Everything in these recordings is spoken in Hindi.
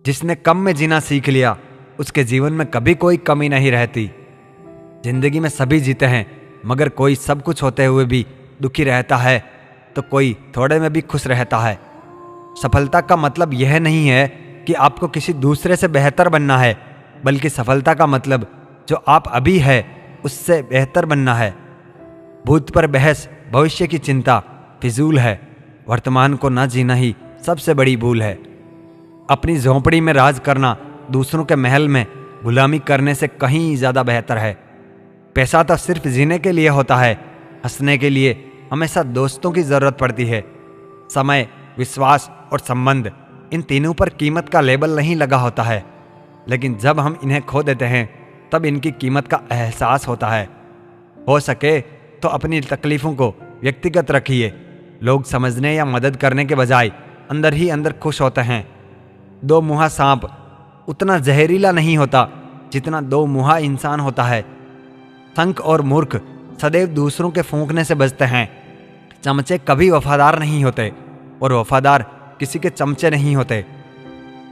जिसने कम में जीना सीख लिया उसके जीवन में कभी कोई कमी नहीं रहती। जिंदगी में सभी जीते हैं, मगर कोई सब कुछ होते हुए भी दुखी रहता है तो कोई थोड़े में भी खुश रहता है। सफलता का मतलब यह नहीं है कि आपको किसी दूसरे से बेहतर बनना है, बल्कि सफलता का मतलब जो आप अभी है उससे बेहतर बनना है। भूत पर बहस, भविष्य की चिंता फिजूल है। वर्तमान को न जीना ही सबसे बड़ी भूल है। अपनी झोंपड़ी में राज करना दूसरों के महल में गुलामी करने से कहीं ज़्यादा बेहतर है। पैसा तो सिर्फ जीने के लिए होता है, हंसने के लिए हमेशा दोस्तों की ज़रूरत पड़ती है। समय, विश्वास और संबंध, इन तीनों पर कीमत का लेबल नहीं लगा होता है, लेकिन जब हम इन्हें खो देते हैं तब इनकी कीमत का एहसास होता है। हो सके तो अपनी तकलीफ़ों को व्यक्तिगत रखिए। लोग समझने या मदद करने के बजाय अंदर ही अंदर खुश होते हैं। दो मुहा सांप उतना जहरीला नहीं होता जितना दो मुहा इंसान होता है। संक और मूर्ख सदैव दूसरों के फूंकने से बचते हैं। चमचे कभी वफादार नहीं होते और वफादार किसी के चमचे नहीं होते।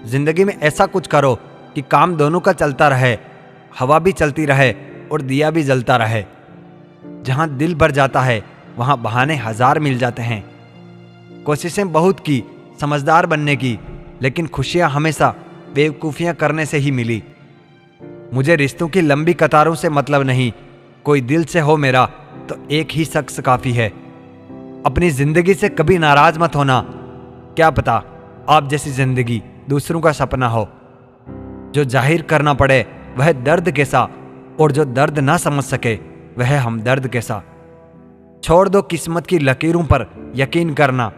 जिंदगी में ऐसा कुछ करो कि काम दोनों का चलता रहे, हवा भी चलती रहे और दिया भी जलता रहे। जहां दिल भर जाता है वहां बहाने हजार मिल जाते हैं। कोशिशें बहुत की समझदार बनने की, लेकिन खुशियां हमेशा बेवकूफ़ियां करने से ही मिली। मुझे रिश्तों की लंबी कतारों से मतलब नहीं, कोई दिल से हो मेरा तो एक ही शख्स काफ़ी है। अपनी ज़िंदगी से कभी नाराज मत होना। क्या पता आप जैसी ज़िंदगी दूसरों का सपना हो। जो जाहिर करना पड़े वह दर्द कैसा, और जो दर्द ना समझ सके वह हमदर्द कैसा। छोड़ दो किस्मत की लकीरों पर यकीन करना।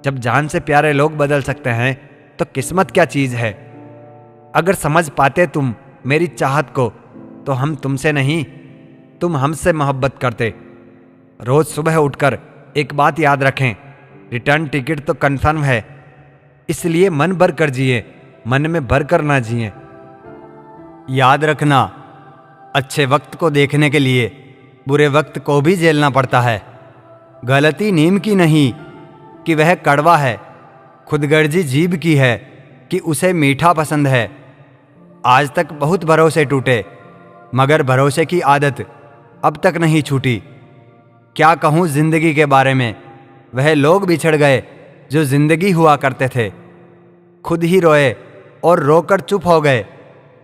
जब जान से प्यारे लोग बदल सकते हैं तो किस्मत क्या चीज़ है। अगर समझ पाते तुम मेरी चाहत को तो हम तुमसे नहीं, तुम हमसे मोहब्बत करते। रोज़ सुबह उठकर एक बात याद रखें, रिटर्न टिकट तो कन्फर्म है, इसलिए मन भर कर जिए, मन में भर कर ना जिए। याद रखना, अच्छे वक्त को देखने के लिए बुरे वक्त को भी झेलना पड़ता है। गलती नीम की नहीं कि वह कड़वा है, खुदगर्जी जीभ की है कि उसे मीठा पसंद है। आज तक बहुत भरोसे टूटे, मगर भरोसे की आदत अब तक नहीं छूटी। क्या कहूँ जिंदगी के बारे में, वह लोग बिछड़ गए जो जिंदगी हुआ करते थे। खुद ही रोए और रोकर चुप हो गए,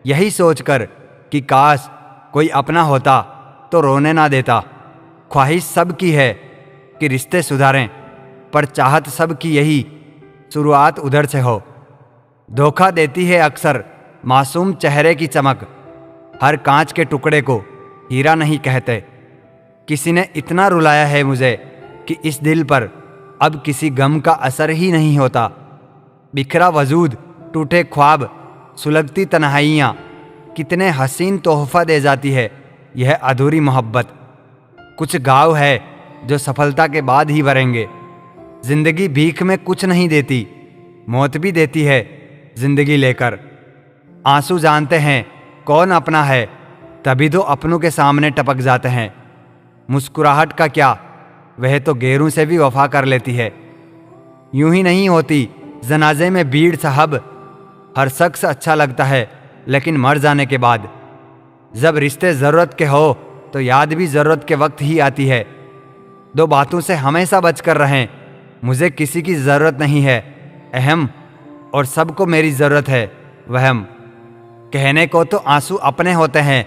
यही सोचकर कि काश कोई अपना होता तो रोने ना देता। ख्वाहिश सब की है कि रिश्ते सुधारें, पर चाहत सब की यही शुरुआत उधर से हो। धोखा देती है अक्सर मासूम चेहरे की चमक, हर कांच के टुकड़े को हीरा नहीं कहते। किसी ने इतना रुलाया है मुझे कि इस दिल पर अब किसी गम का असर ही नहीं होता। बिखरा वजूद, टूटे ख्वाब, सुलगती तन्हाइयाँ, कितने हसीन तोहफा दे जाती है यह अधूरी मोहब्बत। कुछ घाव है जो सफलता के बाद ही भरेंगे। जिंदगी भीख में कुछ नहीं देती, मौत भी देती है जिंदगी लेकर। आंसू जानते हैं कौन अपना है, तभी तो अपनों के सामने टपक जाते हैं। मुस्कुराहट का क्या, वह तो गैरों से भी वफा कर लेती है। यूं ही नहीं होती जनाजे में भीड़ साहब, हर शख्स अच्छा लगता है लेकिन मर जाने के बाद। जब रिश्ते ज़रूरत के हो तो याद भी ज़रूरत के वक्त ही आती है। दो बातों से हमेशा बच कर रहें, मुझे किसी की ज़रूरत नहीं है अहम, और सबको मेरी ज़रूरत है वहम। कहने को तो आंसू अपने होते हैं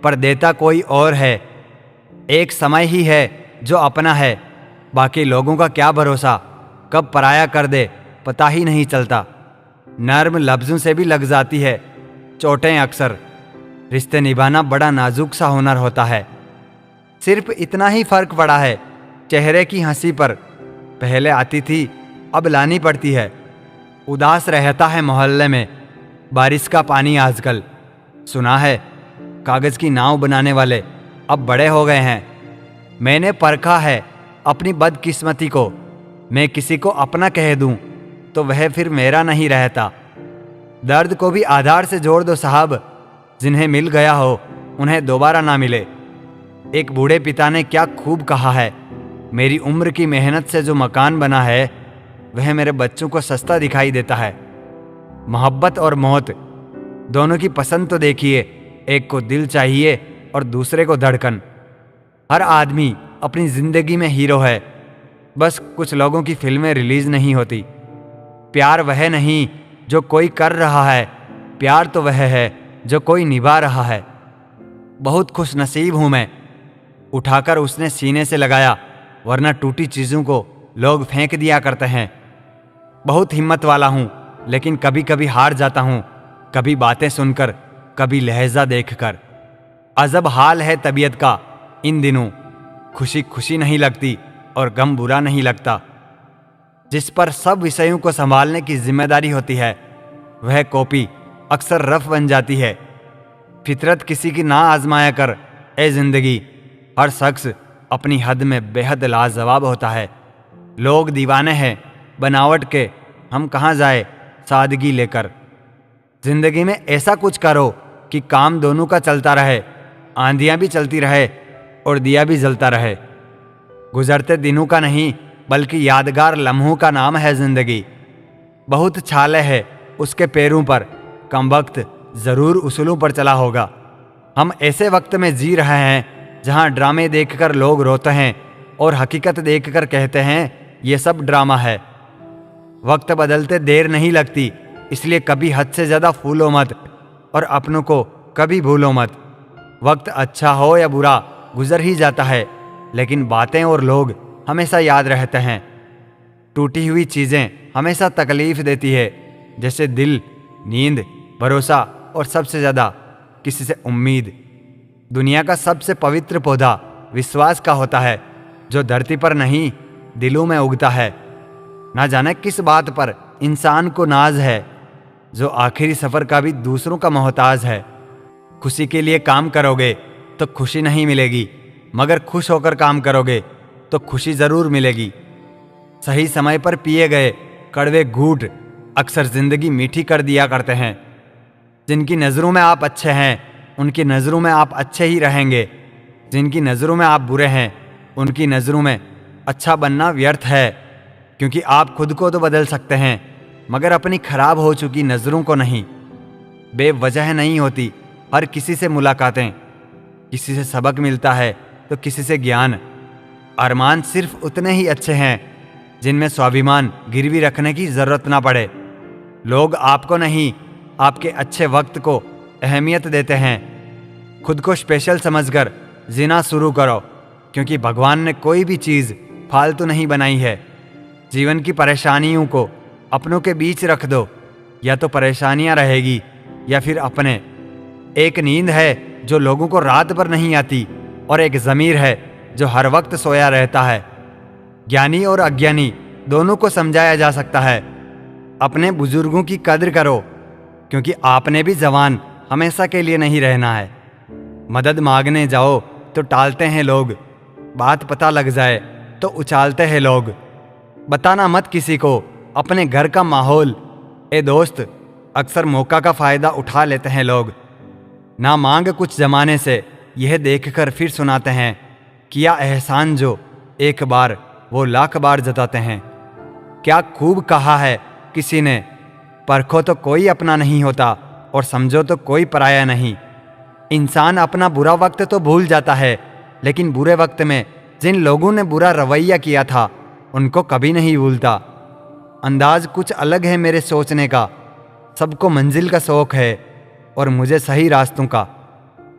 पर देता कोई और है। एक समय ही है जो अपना है, बाकी लोगों का क्या भरोसा, कब पराया कर दे पता ही नहीं चलता। नर्म लफ्ज़ों से भी लग जाती है चोटें अक्सर। रिश्ते निभाना बड़ा नाजुक सा हुनर होता है। सिर्फ इतना ही फ़र्क पड़ा है चेहरे की हंसी पर, पहले आती थी अब लानी पड़ती है। उदास रहता है मोहल्ले में बारिश का पानी आजकल। सुना है कागज़ की नाव बनाने वाले अब बड़े हो गए हैं। मैंने परखा है अपनी बदकिस्मती को, मैं किसी को अपना कह दूं तो वह फिर मेरा नहीं रहता। दर्द को भी आधार से जोड़ दो साहब, जिन्हें मिल गया हो उन्हें दोबारा ना मिले। एक बूढ़े पिता ने क्या खूब कहा है, मेरी उम्र की मेहनत से जो मकान बना है वह मेरे बच्चों को सस्ता दिखाई देता है। मोहब्बत और मौत दोनों की पसंद तो देखिए, एक को दिल चाहिए और दूसरे को धड़कन। हर आदमी अपनी जिंदगी में हीरो है, बस कुछ लोगों की फिल्में रिलीज नहीं होती। प्यार वह नहीं जो कोई कर रहा है, प्यार तो वह है जो कोई निभा रहा है। बहुत खुश नसीब हूं मैं, उठाकर उसने सीने से लगाया, वरना टूटी चीजों को लोग फेंक दिया करते हैं। बहुत हिम्मत वाला हूं, लेकिन कभी कभी हार जाता हूं, कभी बातें सुनकर, कभी लहजा देखकर। अजब हाल है तबीयत का इन दिनों, खुशी खुशी नहीं लगती और गम बुरा नहीं लगता। जिस पर सब विषयों को संभालने की जिम्मेदारी होती है, वह कॉपी अक्सर रफ बन जाती है। फितरत किसी की ना आजमाया कर ए जिंदगी, हर शख्स अपनी हद में बेहद लाजवाब होता है। लोग दीवाने हैं बनावट के, हम कहाँ जाए सादगी लेकर। जिंदगी में ऐसा कुछ करो कि काम दोनों का चलता रहे, आंधियां भी चलती रहे और दिया भी जलता रहे। गुजरते दिनों का नहीं बल्कि यादगार लम्हों का नाम है जिंदगी। बहुत छाले है उसके पैरों पर, कमबख्त जरूर उसूलों पर चला होगा। हम ऐसे वक्त में जी रहे हैं जहां ड्रामे देखकर लोग रोते हैं और हकीकत देखकर कहते हैं ये सब ड्रामा है। वक्त बदलते देर नहीं लगती, इसलिए कभी हद से ज्यादा फूलो मत और अपनों को कभी भूलो मत। वक्त अच्छा हो या बुरा गुजर ही जाता है, लेकिन बातें और लोग हमेशा याद रहते हैं। टूटी हुई चीजें हमेशा तकलीफ देती है, जैसे दिल, नींद, भरोसा और सबसे ज्यादा किसी से उम्मीद। दुनिया का सबसे पवित्र पौधा विश्वास का होता है, जो धरती पर नहीं दिलों में उगता है। ना जाने किस बात पर इंसान को नाज है, जो आखिरी सफर का भी दूसरों का मोहताज है। खुशी के लिए काम करोगे तो खुशी नहीं मिलेगी, मगर खुश होकर काम करोगे तो खुशी जरूर मिलेगी। सही समय पर पिए गए कड़वे घूंट अक्सर जिंदगी मीठी कर दिया करते हैं। जिनकी नज़रों में आप अच्छे हैं, उनकी नज़रों में आप अच्छे ही रहेंगे। जिनकी नज़रों में आप बुरे हैं, उनकी नज़रों में अच्छा बनना व्यर्थ है, क्योंकि आप खुद को तो बदल सकते हैं, मगर अपनी खराब हो चुकी नज़रों को नहीं। बेवजह नहीं होती हर किसी से मुलाकातें, किसी से सबक मिलता है तो किसी से ज्ञान। अरमान सिर्फ उतने ही अच्छे हैं जिनमें स्वाभिमान गिरवी रखने की जरूरत ना पड़े। लोग आपको नहीं, आपके अच्छे वक्त को अहमियत देते हैं। खुद को स्पेशल समझकर जीना शुरू करो, क्योंकि भगवान ने कोई भी चीज़ फालतू नहीं बनाई है। जीवन की परेशानियों को अपनों के बीच रख दो, या तो परेशानियां रहेगी या फिर अपने। एक नींद है जो लोगों को रात भर नहीं आती, और एक ज़मीर है जो हर वक्त सोया रहता है। ज्ञानी और अज्ञानी दोनों को समझाया जा सकता है। अपने बुजुर्गों की कद्र करो, क्योंकि आपने भी जवान हमेशा के लिए नहीं रहना है। मदद मांगने जाओ तो टालते हैं लोग, बात पता लग जाए तो उछालते हैं लोग। बताना मत किसी को अपने घर का माहौल, ए दोस्त, अक्सर मौका का फ़ायदा उठा लेते हैं लोग। ना मांग कुछ जमाने से, यह देखकर फिर सुनाते हैं, किया एहसान जो एक बार वो लाख बार जताते हैं। क्या खूब कहा है किसी ने, परखो तो कोई अपना नहीं होता और समझो तो कोई पराया नहीं। इंसान अपना बुरा वक्त तो भूल जाता है, लेकिन बुरे वक्त में जिन लोगों ने बुरा रवैया किया था उनको कभी नहीं भूलता। अंदाज कुछ अलग है मेरे सोचने का, सबको मंजिल का शौक है और मुझे सही रास्तों का।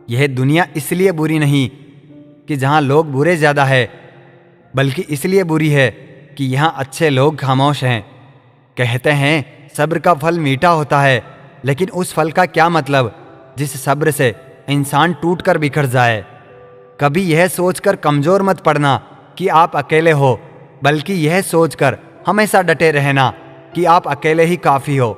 यह दुनिया इसलिए बुरी नहीं कि जहाँ लोग बुरे ज़्यादा है, बल्कि इसलिए बुरी है कि यहाँ अच्छे लोग खामोश हैं। कहते हैं सब्र का फल मीठा होता है, लेकिन उस फल का क्या मतलब जिस सब्र से इंसान टूट कर बिखर जाए। कभी यह सोचकर कमज़ोर मत पड़ना कि आप अकेले हो, बल्कि यह सोचकर हमेशा डटे रहना कि आप अकेले ही काफ़ी हो।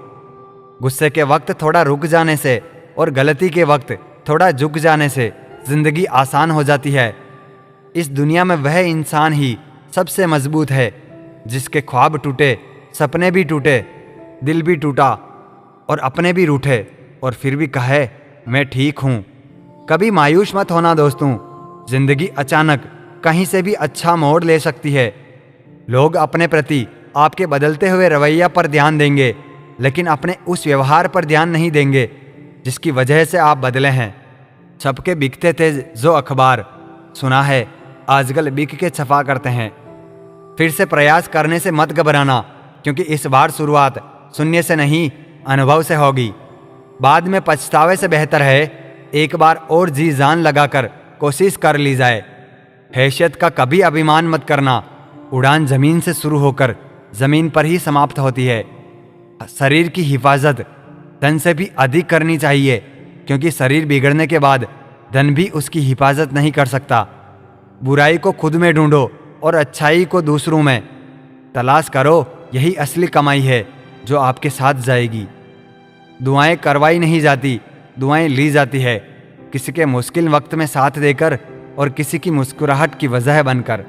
गुस्से के वक्त थोड़ा रुक जाने से और गलती के वक्त थोड़ा झुक जाने से जिंदगी आसान हो जाती है। इस दुनिया में वह इंसान ही सबसे मजबूत है जिसके ख्वाब टूटे, सपने भी टूटे, दिल भी टूटा और अपने भी रूठे, और फिर भी कहे मैं ठीक हूँ। कभी मायूस मत होना दोस्तों, जिंदगी अचानक कहीं से भी अच्छा मोड़ ले सकती है। लोग अपने प्रति आपके बदलते हुए रवैया पर ध्यान देंगे, लेकिन अपने उस व्यवहार पर ध्यान नहीं देंगे जिसकी वजह से आप बदले हैं। छप के बिकते थे जो अखबार, सुना है आजकल बिक के छपा करते हैं। फिर से प्रयास करने से मत घबराना, क्योंकि इस बार शुरुआत शून्य से नहीं, अनुभव से होगी। बाद में पछतावे से बेहतर है एक बार और जी जान लगाकर कोशिश कर ली जाए। हैसियत का कभी अभिमान मत करना। उड़ान जमीन से शुरू होकर जमीन पर ही समाप्त होती है। शरीर की हिफाजत धन से भी अधिक करनी चाहिए, क्योंकि शरीर बिगड़ने के बाद धन भी उसकी हिफाजत नहीं कर सकता। बुराई को खुद में ढूंढो और अच्छाई को दूसरों में तलाश करो। यही असली कमाई है जो आपके साथ जाएगी। दुआएं करवाई नहीं जाती, दुआएं ली जाती है, किसी के मुश्किल वक्त में साथ देकर और किसी की मुस्कुराहट की वजह बनकर।